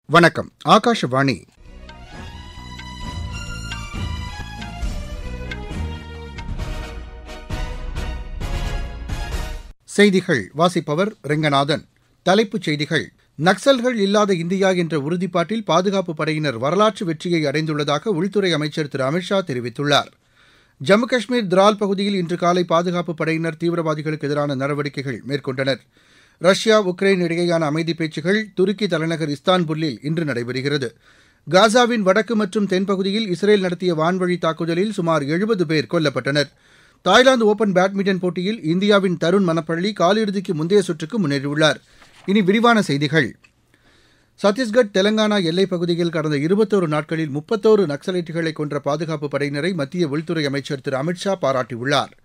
வணக்கம். ஆகாஷவாணி. செய்திகள் வாசிப்பவர் ரெங்கநாதன். தலைப்புச் செய்திகள். நக்சல்கள் இல்லாத இந்தியா என்ற உறுதிப்பாட்டில் பாதுகாப்பு படையினர் வரலாற்று வெற்றியை அடைந்துள்ளதாக உள்துறை அமைச்சர் திரு அமித்ஷா தெரிவித்துள்ளார். ஜம்மு காஷ்மீர் திரால் பகுதியில் இன்று காலை பாதுகாப்பு படையினர் தீவிரவாதிகளுக்கு எதிரான நடவடிக்கைகள் மேற்கொண்டனர். ரஷ்யா உக்ரைன் இடையேயான அமைதி பேச்சுகள் துருக்கி தலைநகர் இஸ்தான்புல்லில் இன்று நடைபெறுகிறது. காசாவின் வடக்கு மற்றும் தென்பகுதியில் இஸ்ரேல் நடத்திய வான்வழி தாக்குதலில் சுமார் 70 பேர் கொல்லப்பட்டனர். தாய்லாந்து ஓபன் பேட்மிண்டன் போட்டியில் இந்தியாவின் தருண் மனப்பள்ளி காலிறுதிக்கு முந்தைய சுற்றுக்கு முன்னேறியுள்ளார். இனி விரிவான செய்திகள். சத்தீஸ்கட் தெலங்கானா எல்லைப் பகுதியில் கடந்த 21 நாட்களில் 31 நக்சலைட்டுகளை கொன்ற பாதுகாப்பு படையினரை மத்திய உள்துறை அமைச்சர் திரு அமித்ஷா பாராட்டியுள்ளார்.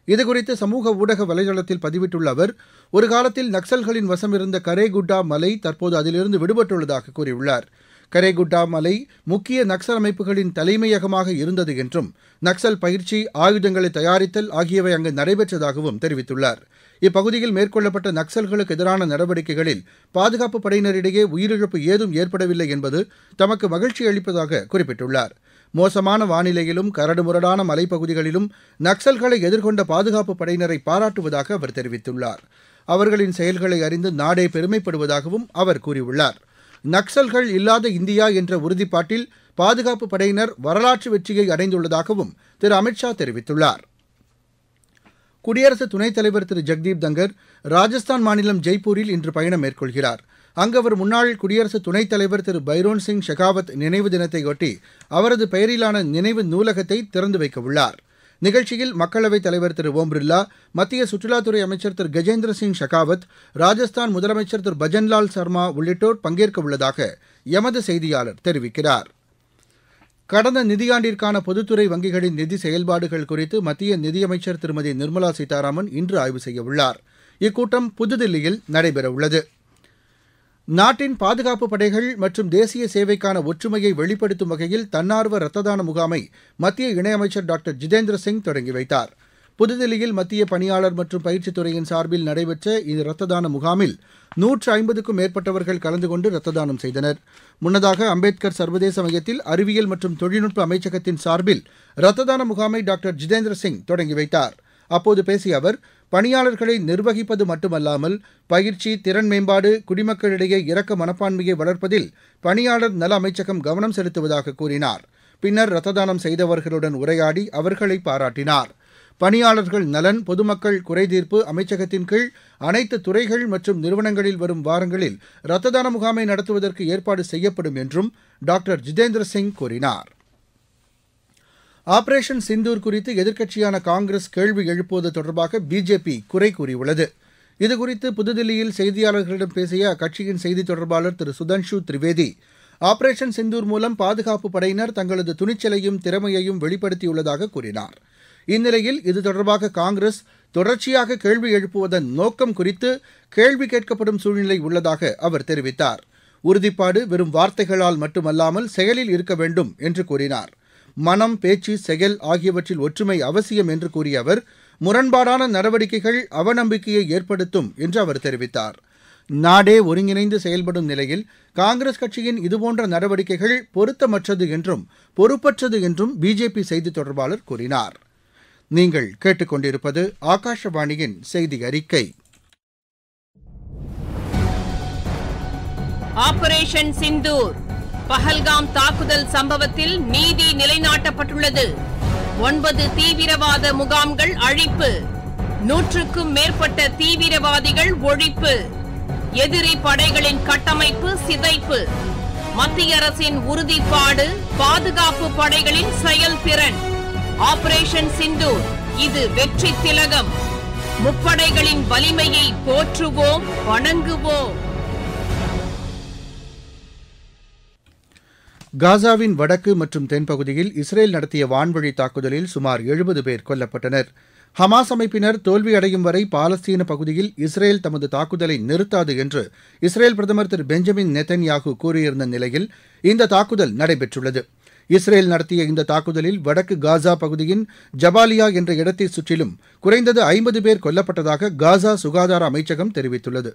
இதுகுறித்து சமூக ஊடக வலைதளத்தில் பதிவிட்டுள்ள அவர், ஒரு காலத்தில் நக்சல்களின் வசமிருந்த கரேகுட்டா மலை தற்போது அதிலிருந்து விடுபட்டுள்ளதாக கூறியுள்ளார். கரேகுட்டா மலை முக்கிய நக்சல் அமைப்புகளின் தலைமையகமாக இருந்தது என்றும், நக்சல் பயிற்சி, ஆயுதங்களை தயாரித்தல் ஆகியவை அங்கு நடைபெற்றதாகவும் தெரிவித்துள்ளார். இப்பகுதியில் மேற்கொள்ளப்பட்ட நக்சல்களுக்கு எதிரான நடவடிக்கைகளில் பாதுகாப்பு படையினரிடையே உயிரிழப்பு ஏதும் ஏற்படவில்லை என்பது தமக்கு மகிழ்ச்சி அளிப்பதாக குறிப்பிட்டுள்ளார். மோசமான வானிலையிலும் கரடுமுரடான மலைப்பகுதிகளிலும் நக்சல்களை எதிர்கொண்ட பாதுகாப்பு படையினரை பாராட்டுவதாக அவர் தெரிவித்துள்ளார். அவர்களின் செயல்களை அறிந்து நாடே பெருமைப்படுவதாகவும் அவர் கூறியுள்ளார். நக்சல்கள் இல்லாத இந்தியா என்ற உறுதிப்பாட்டில் பாதுகாப்பு படையினர் வரலாற்று வெற்றியை அடைந்துள்ளதாகவும் திரு அமித்ஷா தெரிவித்துள்ளார். குடியரசு துணைத் தலைவர் திரு ஜெக்தீப் தங்கர் ராஜஸ்தான் மாநிலம் ஜெய்ப்பூரில் இன்று பயணம் மேற்கொள்கிறார். அங்கு அவர் முன்னாள் குடியரசு துணைத் தலைவர் திரு பைரோன் சிங் ஷெகாவத் நினைவு தினத்தையொட்டி அவரது பெயரிலான நினைவு நூலகத்தை திறந்து வைக்க உள்ளார். நிகழ்ச்சியில் மக்களவைத் தலைவர் திரு ஓம் பிர்லா, மத்திய சுற்றுலாத்துறை அமைச்சர் திரு கஜேந்திர சிங் ஷெகாவத், ராஜஸ்தான் முதலமைச்சர் திரு பஜன்லால் சர்மா உள்ளிட்டோர் பங்கேற்க உள்ளதாக எமது செய்தியாளர் தெரிவிக்கிறார். கடந்த நிதியாண்டிற்கான பொதுத்துறை வங்கிகளின் நிதி செயல்பாடுகள் குறித்து மத்திய நிதியமைச்சர் திருமதி நிர்மலா சீதாராமன் இன்று ஆய்வு செய்யவுள்ளார். இக்கூட்டம் புதுதில்லியில் நடைபெறவுள்ளது. நாட்டின் பாதுகாப்பு படைகள் மற்றும் தேசிய சேவைக்கான ஒற்றுமையை வெளிப்படுத்தும் வகையில் தன்னார்வ இரத்த தான முகாமை மத்திய இணையமைச்சர் டாக்டர் ஜிதேந்திர சிங் தொடங்கி வைத்தார். புதுதில்லியில் மத்திய பணியாளர் மற்றும் பயிற்சித் துறையின் சார்பில் நடைபெற்ற இந்த இரத்த தான முகாமில் 150க்கும் மேற்பட்டவர்கள் கலந்து கொண்டு இரத்த தானம் செய்தனர். முன்னதாக அம்பேத்கர் சர்வதேச மையத்தில் அறிவியல் மற்றும் தொழில்நுட்ப அமைச்சகத்தின் சார்பில் இரத்த தான முகாமை டாக்டர் ஜிதேந்திர சிங் தொடங்கி வைத்தார். அப்போது பேசிய அவர், பணியாளர்களை நிர்வகிப்பது மட்டுமல்லாமல் பயிற்சி, திறன் மேம்பாடு, குடிமக்களிடையே இரக்க மனப்பான்மையை வளர்ப்பதில் பணியாளர் நல அமைச்சகம் கவனம் செலுத்துவதாக கூறினார். பின்னர் இரத்த தானம் செய்தவர்களுடன் உரையாடி அவர்களை பாராட்டினார். பணியாளர்கள் நலன், பொதுமக்கள் குறைதீர்ப்பு அமைச்சகத்தின் கீழ் அனைத்து துறைகள் மற்றும் நிறுவனங்களில் வரும் வாரங்களில் இரத்த தான முகாமை நடத்துவதற்கு ஏற்பாடு செய்யப்படும் என்றும் டாக்டர் ஜிதேந்திர சிங் கூறினார். ஆபரேஷன் சிந்தூர் குறித்து எதிர்க்கட்சியான காங்கிரஸ் கேள்வி எழுப்புவது தொடர்பாக பிஜேபி குறை கூறியுள்ளது. இதுகுறித்து புதுதில்லியில் செய்தியாளர்களிடம் பேசிய அக்கட்சியின் செய்தித் தொடர்பாளர் திரு சுதன்ஷு திரிவேதி, ஆபரேஷன் சிந்தூர் மூலம் பாதுகாப்பு படையினர் தங்களது துணிச்சலையும் திறமையையும் வெளிப்படுத்தியுள்ளதாக கூறினார். இந்நிலையில் இது தொடர்பாக காங்கிரஸ் தொடர்ச்சியாக கேள்வி எழுப்புவதன் நோக்கம் குறித்து கேள்வி கேட்கப்படும் சூழ்நிலை உள்ளதாக அவர் தெரிவித்தார். உறுதிப்பாடு வெறும் வார்த்தைகளால் மட்டுமல்லாமல் செயலில் இருக்க வேண்டும் என்று கூறினார். மனம், பேச்சு, செயல் ஆகியவற்றில் ஒற்றுமை அவசியம் என்று கூறிய அவர், முரண்பாடான நடவடிக்கைகள் அவநம்பிக்கையை ஏற்படுத்தும் என்று அவர் தெரிவித்தார். நாடே ஒருங்கிணைந்து செயல்படும் நிலையில் காங்கிரஸ் கட்சியின் இதுபோன்ற நடவடிக்கைகள் பொருத்தமற்றது என்றும் பொறுப்பற்றது என்றும் பிஜேபி செய்தித் தொடர்பாளர் கூறினார். நீங்கள் கேட்டுக்கொண்டிருப்பது ஆகாஷவாணியின் செய்தி அறிக்கை. ஆபரேஷன் சிந்தூர் பஹல்காம் தாக்குதல் சம்பவத்தில் நீதி நிலைநாட்டப்பட்டுள்ளது. 9 தீவிரவாத முகாம்கள் அழிப்பு, 100க்கும் மேற்பட்ட தீவிரவாதிகள் ஒழிப்பு, எதிரி படைகளின் கட்டமைப்பு சிதைப்பு, மத்திய அரசின் உறுதிப்பாடு, பாதுகாப்பு படைகளின் செயல்திறன். ஆபரேஷன் சிந்தூர், இது வெற்றி திலகம். முப்படைகளின் வலிமையை போற்றுவோம், வணங்குவோம். காசாவின் வடக்கு மற்றும் தென்பகுதியில் இஸ்ரேல் நடத்திய வான்வழி தாக்குதலில் சுமார் 70 பேர் கொல்லப்பட்டனர். ஹமாஸ் அமைப்பினர் தோல்வியடையும் வரை பாலஸ்தீன பகுதியில் இஸ்ரேல் தமது தாக்குதலை நிறுத்தாது என்று இஸ்ரேல் பிரதமர் திரு பெஞ்சமின் நெத்தன்யாகு கூறியிருந்த நிலையில் இந்த தாக்குதல் நடைபெற்றுள்ளது. இஸ்ரேல் நடத்திய இந்த தாக்குதலில் வடக்கு காசா பகுதியின் ஜபாலியா என்ற இடத்தை சுற்றிலும் குறைந்தது 50 பேர் கொல்லப்பட்டதாக காசா சுகாதார அமைச்சகம் தெரிவித்துள்ளது.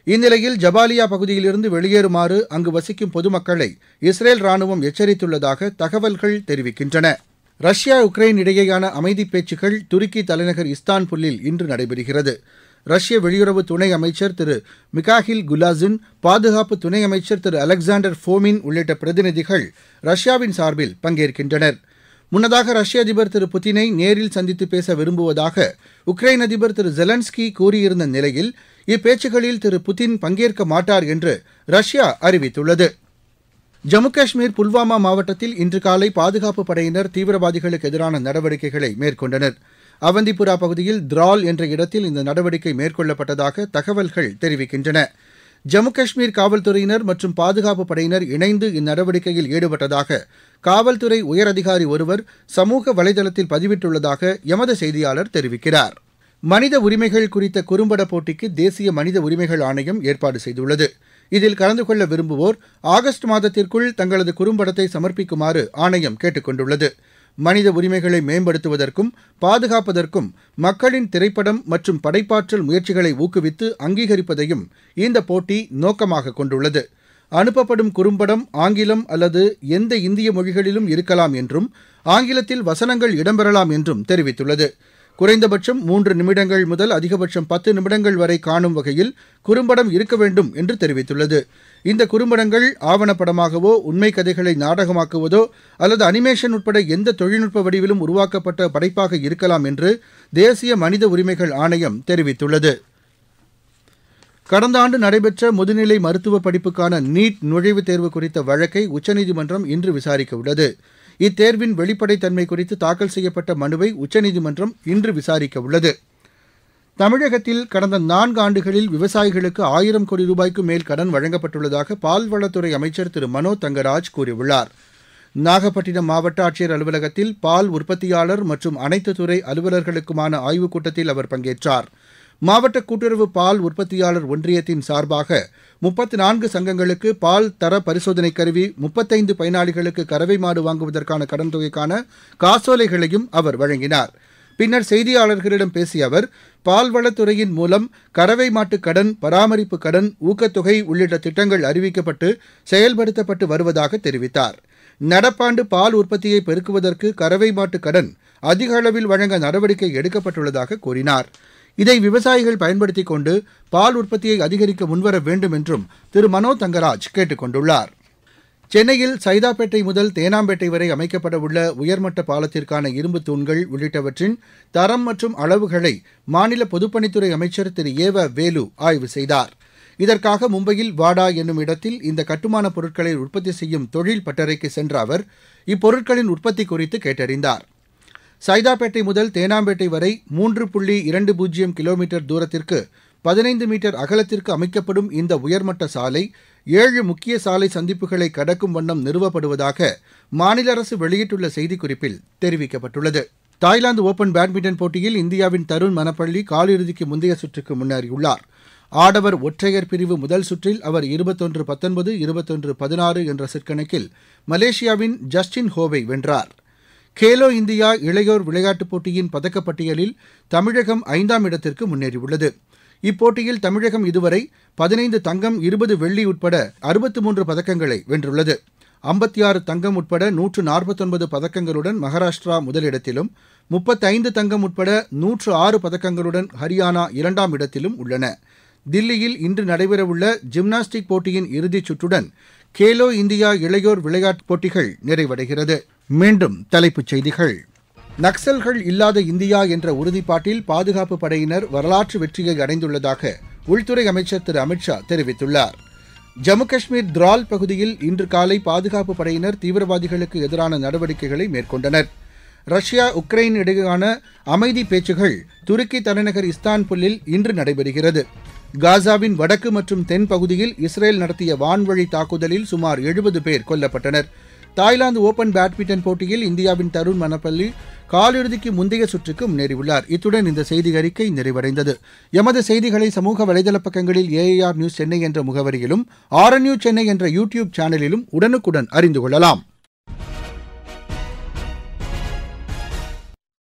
இந்நிலையில் ஜபாலியா பகுதியிலிருந்து வெளியேறுமாறு அங்கு வசிக்கும் பொதுமக்களை இஸ்ரேல் ராணுவம் எச்சரித்துள்ளதாக தகவல்கள் தெரிவிக்கின்றன. ரஷ்யா உக்ரைன் இடையேயான அமைதிப் பேச்சுக்கள் துருக்கி தலைநகர் இஸ்தான்புல்லில் இன்று நடைபெறுகிறது. ரஷ்ய வெளியுறவு துணை அமைச்சர் திரு மிகாஹில் குலாசின், பாதுகாப்பு துணை அமைச்சர் திரு அலெக்சாண்டர் ஃபோமின் உள்ளிட்ட பிரதிநிதிகள் ரஷ்யாவின் சார்பில் பங்கேற்கின்றனர். முன்னதாக ரஷ்ய அதிபர் திரு புதினை நேரில் சந்தித்து பேச விரும்புவதாக உக்ரைன் அதிபர் திரு ஜெலன்ஸ்கி கூறியிருந்த நிலையில் இப்பேச்சுகளில் திரு புதின் பங்கேற்க மாட்டார் என்று ரஷ்யா அறிவித்துள்ளது. ஜம்மு காஷ்மீர் புல்வாமா மாவட்டத்தில் இன்று காலை பாதுகாப்பு படையினர் தீவிரவாதிகளுக்கு எதிரான நடவடிக்கைகளை மேற்கொண்டனர். அவந்திபுரா பகுதியில் திரால் என்ற இடத்தில் இந்த நடவடிக்கை மேற்கொள்ளப்பட்டதாக தகவல்கள் தெரிவிக்கின்றன. ஜம்மு காஷ்மீர் காவல்துறையினர் மற்றும் பாதுகாப்பு படையினர் இணைந்து இந்நடவடிக்கையில் ஈடுபட்டதாக காவல்துறை உயரதிகாரி ஒருவர் சமூக வலைதளத்தில் பதிவிட்டுள்ளதாக எமது செய்தியாளர் தெரிவிக்கிறார். மனித உரிமைகள் குறித்த குறும்பட போட்டிக்கு தேசிய மனித உரிமைகள் ஆணையம் ஏற்பாடு செய்துள்ளது. இதில் கலந்து கொள்ள விரும்புவோர் ஆகஸ்ட் மாதத்திற்குள் தங்களது குறும்படத்தை சமர்ப்பிக்குமாறு ஆணையம் கேட்டுக் கொண்டுள்ளது. மனித உரிமைகளை மேம்படுத்துவதற்கும் பாதுகாப்பதற்கும் மக்களின் திரைப்படம் மற்றும் படைப்பாற்றல் முயற்சிகளை ஊக்குவித்து அங்கீகரிப்பதையும் இந்த போட்டி நோக்கமாக கொண்டுள்ளது. அனுப்பப்படும் குறும்படம் ஆங்கிலம் அல்லது எந்த இந்திய மொழிகளிலும் இருக்கலாம் என்றும் ஆங்கிலத்தில் வசனங்கள் இடம்பெறலாம் என்றும் தெரிவித்துள்ளது. குறைந்தபட்சம் 3 நிமிடங்கள் முதல் அதிகபட்சம் 10 நிமிடங்கள் வரை காணும் வகையில் குறும்படம் இருக்க வேண்டும் என்று தெரிவித்துள்ளது. இந்த குறும்படங்கள் ஆவணப்படமாகவோ உண்மை கதைகளை நாடகமாக்குவதோ அல்லது அனிமேஷன் உட்பட எந்த தொழில்நுட்ப வடிவிலும் உருவாக்கப்பட்ட படைப்பாக இருக்கலாம் என்று தேசிய மனித உரிமைகள் ஆணையம் தெரிவித்துள்ளது. கடந்த ஆண்டு நடைபெற்ற முதுநிலை மருத்துவ படிப்புக்கான நீட் நுழைவுத் தேர்வு குறித்த வழக்கை உச்சநீதிமன்றம் இன்று விசாரிக்க உள்ளது. இத்தேர்வின் வெளிப்படைத்தன்மை குறித்து தாக்கல் செய்யப்பட்ட மனுவை உச்சநீதிமன்றம் இன்று விசாரிக்க உள்ளது. தமிழகத்தில் கடந்த 4 ஆண்டுகளில் விவசாயிகளுக்கு 1000 கோடி ரூபாய்க்கும் மேல் கடன் வழங்கப்பட்டுள்ளதாக பால்வளத்துறை அமைச்சர் திரு மனோ தங்கராஜ் கூறியுள்ளார். நாகப்பட்டினம் மாவட்ட ஆட்சியர் அலுவலகத்தில் பால் உற்பத்தியாளர் மற்றும் அனைத்து துறை அலுவலர்களுக்குமான ஆய்வுக் கூட்டத்தில் அவர் பங்கேற்றார். மாவட்ட கூட்டுறவு பால் உற்பத்தியாளர் ஒன்றியத்தின் சார்பாக 34 சங்கங்களுக்கு பால் தர பரிசோதனை கருவி, 35 பயனாளிகளுக்கு கறவை மாடு வாங்குவதற்கான கடன் தொகைக்கான காசோலைகளையும் அவர் வழங்கினார். பின்னர் செய்தியாளர்களிடம் பேசிய அவர், பால்வளத்துறையின் மூலம் கறவை மாட்டு கடன், பராமரிப்பு கடன், ஊக்கத்தொகை உள்ளிட்ட திட்டங்கள் அறிவிக்கப்பட்டு செயல்படுத்தப்பட்டு வருவதாக தெரிவித்தார். நடப்பாண்டு பால் உற்பத்தியை பெருக்குவதற்கு கறவை மாட்டு கடன் அதிக அளவில் வழங்க நடவடிக்கை எடுக்கப்பட்டுள்ளதாக கூறினார். இதை விவசாயிகள் பயன்படுத்திக் கொண்டு பால் உற்பத்தியை அதிகரிக்க முன்வர வேண்டும் என்றும் திரு மனோ தங்கராஜ் கேட்டுக் கொண்டுள்ளார். சென்னையில் சைதாப்பேட்டை முதல் தேனாம்பேட்டை வரை அமைக்கப்பட உள்ள உயர்மட்ட பாலத்திற்கான இரும்பு தூண்கள் உள்ளிட்டவற்றின் தரம் மற்றும் அளவுகளை மாநில பொதுப்பணித்துறை அமைச்சர் திரு ஏவ வேலு ஆய்வு செய்தார். இதற்காக மும்பையில் வாடா என்னும் இடத்தில் இந்த கட்டுமானப் பொருட்களை உற்பத்தி செய்யும் தொழில் பட்டறைக்கு சென்ற அவர் இப்பொருட்களின் உற்பத்தி குறித்து கேட்டறிந்தார். சைதாப்பேட்டை முதல் தேனாம்பேட்டை வரை 3.20 கிலோமீட்டர் தூரத்திற்கு 15 மீட்டர் அகலத்திற்கு அமைக்கப்படும் இந்த உயர்மட்ட சாலை 7 முக்கிய சாலை சந்திப்புகளை கடக்கும் வண்ணம் நிறுவப்படுவதாக மாநில அரசு வெளியிட்டுள்ள செய்திக்குறிப்பில் தெரிவிக்கப்பட்டுள்ளது. தாய்லாந்து ஓபன் பேட்மிண்டன் போட்டியில் இந்தியாவின் தருண் மனப்பள்ளி காலிறுதிக்கு முந்தைய சுற்றுக்கு முன்னேறியுள்ளார். ஆடவர் ஒற்றையர் பிரிவு முதல் சுற்றில் அவர் 21-19, 21-16 என்ற செட் கணக்கில் மலேசியாவின் ஜஸ்டின் ஹோவை வென்றார். கேலோ இந்தியா இளையோர் விளையாட்டுப் போட்டியின் பதக்கப்பட்டியலில் தமிழகம் 5ஆம் இடத்திற்கு முன்னேறியுள்ளது. இப்போட்டியில் தமிழகம் இதுவரை 15 தங்கம், 20 வெள்ளி உட்பட 63 பதக்கங்களை வென்றுள்ளது. 56 தங்கம் உட்பட 149 பதக்கங்களுடன் மகாராஷ்டிரா முதலிடத்திலும், 35 தங்கம் உட்பட 106 பதக்கங்களுடன் ஹரியானா 2ஆம் இடத்திலும் உள்ளன. தில்லியில் இன்று நடைபெறவுள்ள ஜிம்னாஸ்டிக் போட்டியின் இறுதிச் சுற்றுடன் கேலோ இந்தியா இளையோர் விளையாட்டுப் போட்டிகள் நிறைவடைகிறது. மீண்டும் தலைப்புச் செய்திகள். நக்சல்கள் இல்லாத இந்தியா என்ற உறுதிப்பாட்டில் பாதுகாப்பு படையினர் வரலாற்று வெற்றியை அடைந்துள்ளதாக உள்துறை அமைச்சர் திரு அமித்ஷா தெரிவித்துள்ளார். ஜம்மு காஷ்மீர் திரால் பகுதியில் இன்று காலை பாதுகாப்பு படையினர் தீவிரவாதிகளுக்கு எதிரான நடவடிக்கைகளை மேற்கொண்டனர். ரஷ்யா உக்ரைன் இடையேயான அமைதி பேச்சுகள் துருக்கி தலைநகர் இஸ்தான்புல்லில் இன்று நடைபெறுகிறது. காசாவின் வடக்கு மற்றும் தென் பகுதியில் இஸ்ரேல் நடத்திய வான்வழி தாக்குதலில் சுமார் 70 பேர் கொல்லப்பட்டனர். தாய்லாந்து ஓபன் பேட்மிண்டன் போட்டியில் இந்தியாவின் தருண் மனப்பள்ளி காலிறுதிக்கு முந்தைய சுற்றுக்கு முன்னேறியுள்ளார். இத்துடன் இந்த செய்தி அறிக்கை நிறைவடைந்தது. எமது செய்திகளை சமூக வலைதள பக்கங்களில் AIR நியூஸ் சென்னை என்ற முகவரியிலும், RNU சென்னை என்ற யூடியூப் சேனலிலும் உடனுக்குடன் அறிந்து கொள்ளலாம்.